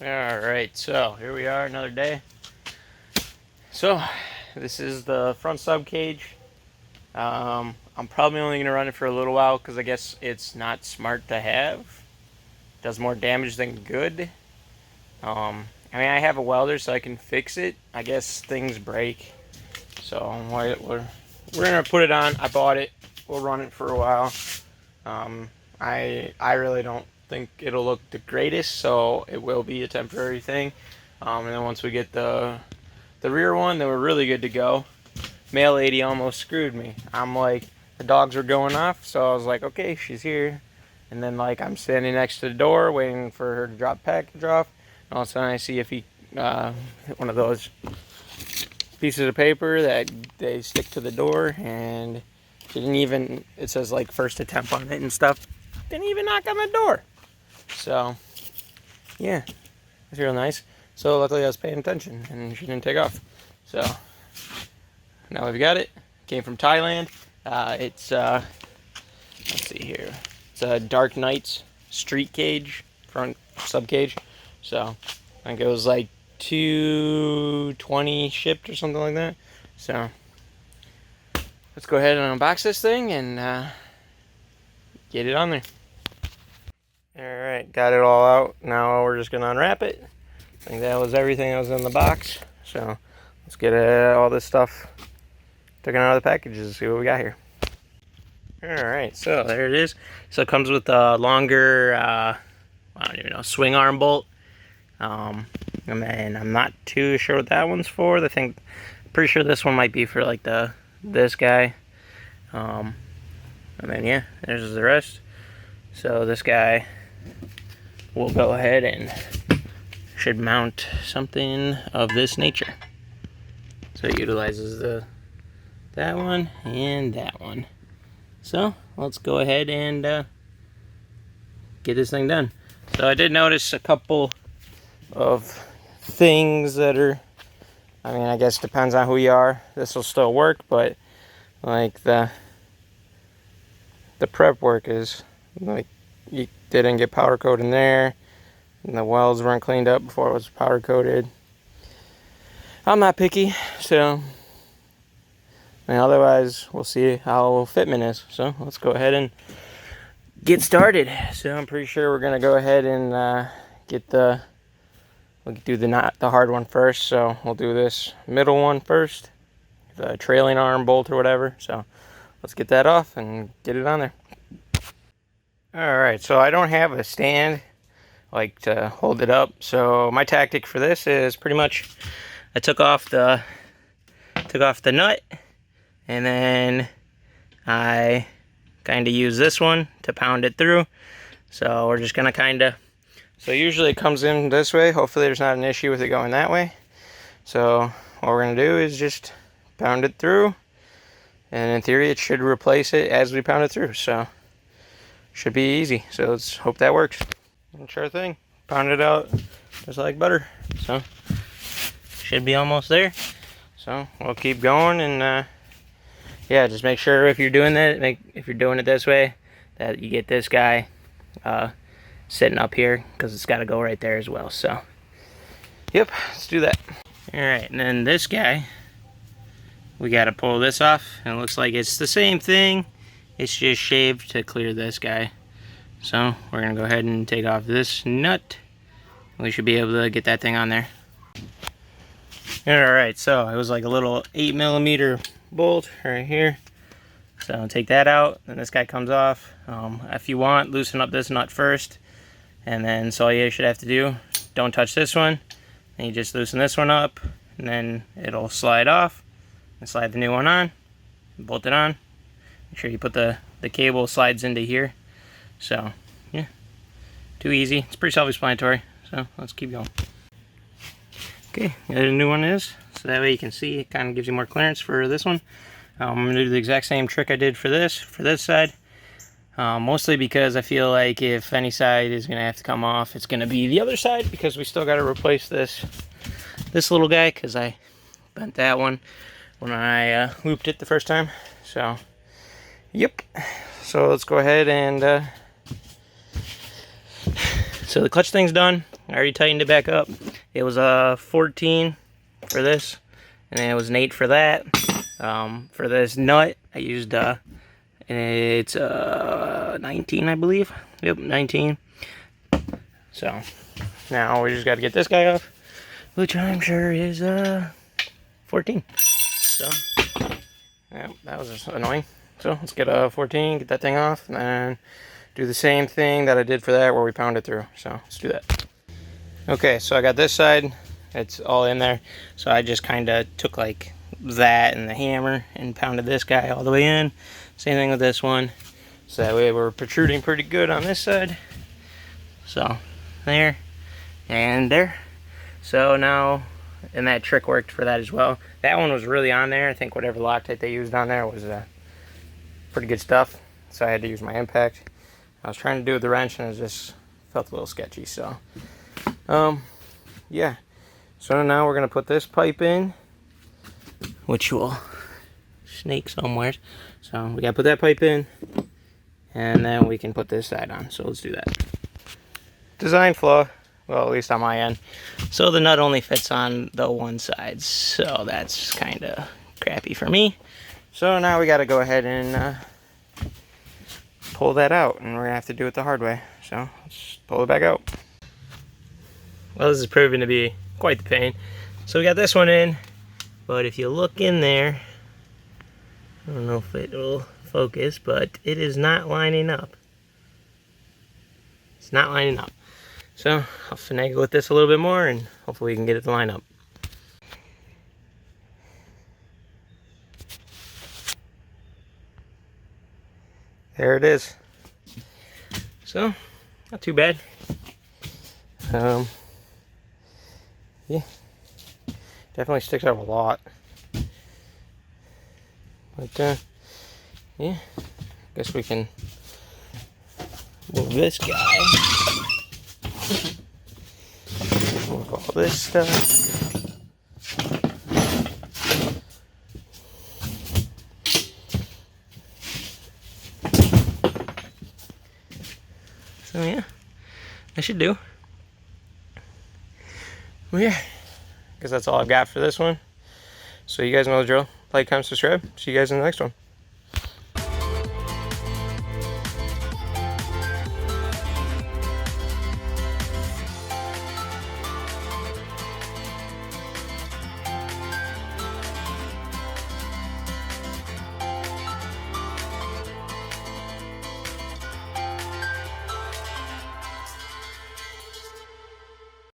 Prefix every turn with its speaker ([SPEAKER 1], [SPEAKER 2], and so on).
[SPEAKER 1] Alright, so here we are, another day. So, this is the front sub cage. I'm probably only going to run it for a little while because I guess it's not smart to have. Does more damage than good. I mean, I have a welder so I can fix it. I guess things break. So, we're going to put it on. I bought it. We'll run it for a while. I really don't think it'll look the greatest, so it will be a temporary thing. And then once we get the rear one, then we're really good to go. Mail lady almost screwed me. I'm like, the dogs were going off, so I was like, okay, she's here. And then like I'm standing next to the door waiting for her to drop package off. And all of a sudden I see one of those pieces of paper that they stick to the door, and it says like first attempt on it and stuff. Didn't even knock on the door. So, yeah, it's real nice. So luckily I was paying attention and she didn't take off. So, now we've got it. Came from Thailand. Let's see here. It's a Dark Knights street cage, front sub cage. So, I think it was like $220 shipped or something like that. So, let's go ahead and unbox this thing and get it on there. Alright, got it all out. Now we're just going to unwrap it. I think that was everything that was in the box. So let's get all this stuff taken out of the packages and see what we got here. Alright, so there it is. So it comes with a longer, I don't even know, swing arm bolt. And then I'm not too sure what that one's for. Pretty sure this one might be for like this guy. And then yeah, there's the rest. So this guy will go ahead and should mount something of this nature. So it utilizes that one and that one. So let's go ahead and get this thing done. So I did notice a couple of things that are, I mean, I guess depends on who you are. This will still work, but like the prep work is like, you didn't get powder coat in there, and the welds weren't cleaned up before it was powder coated. I'm not picky, so I mean, otherwise we'll see how fitment is. So let's go ahead and get started. So I'm pretty sure we're gonna go ahead and we'll do the hard one first. So we'll do this middle one first, the trailing arm bolt or whatever. So let's get that off and get it on there. Alright, so I don't have a stand like to hold it up. So my tactic for this is pretty much I took off the nut, and then I kind of use this one to pound it through. So we're just gonna so usually it comes in this way. Hopefully there's not an issue with it going that way. So what we're gonna do is just pound it through, and in theory it should replace it as we pound it through. So should be easy. So let's hope that works. And sure thing, pound it out just like butter. So should be almost there. So we'll keep going, and yeah, just make sure if you're doing it this way, that you get this guy sitting up here, because it's got to go right there as well. So yep, let's do that. All right, and then this guy, we got to pull this off, and it looks like it's the same thing. It's just shaved to clear this guy. So we're gonna go ahead and take off this nut. We should be able to get that thing on there. Alright, so it was like a little 8mm bolt right here. So I'll take that out, and this guy comes off. If you want, loosen up this nut first, and then so all you should have to do, don't touch this one, and you just loosen this one up, and then it'll slide off, and slide the new one on, and bolt it on. Make sure you put the cable slides into here. So yeah, too easy. It's pretty self-explanatory. So let's keep going. Okay, the new one is, so that way you can see it kind of gives you more clearance for this one. I'm going to do the exact same trick I did for this side. Mostly because I feel like if any side is going to have to come off, it's going to be the other side, because we still got to replace this little guy, because I bent that one when I looped it the first time. So yep, so let's go ahead and So the clutch thing's done. I already tightened it back up. It was 14 for this, and then it was an 8 for that. For this nut, I used it's 19, I believe. Yep, 19. So now we just got to get this guy off, which I'm sure is 14. So yeah, that was just annoying. So let's get a 14, get that thing off, and then do the same thing that I did for that where we pound it through. So let's do that. Okay, so I got this side. It's all in there. So I just kind of took like that and the hammer and pounded this guy all the way in. Same thing with this one. So that way we're protruding pretty good on this side. So there and there. So now, and that trick worked for that as well. That one was really on there. I think whatever Loctite they used on there was pretty good stuff. So I had to use my impact. I was trying to do it with the wrench and it just felt a little sketchy. So yeah. So now we're gonna put this pipe in, which will snake somewhere. So we gotta put that pipe in, and then we can put this side on. So let's do that. Design flaw, well, at least on my end. So the nut only fits on the one side, so that's kind of crappy for me. So now we gotta go ahead and pull that out, and we're gonna have to do it the hard way. So let's pull it back out. Well, this is proving to be quite the pain. So we got this one in, but if you look in there, I don't know if it will focus, but it is not lining up. It's not lining up. So I'll finagle with this a little bit more and hopefully we can get it to line up. There it is. So, not too bad. Yeah, definitely sticks out a lot. But yeah, guess we can move this guy. Move all this stuff. So yeah, that should do. Well, yeah, guess that's all I've got for this one. So you guys know the drill. Like, comment, subscribe. See you guys in the next one.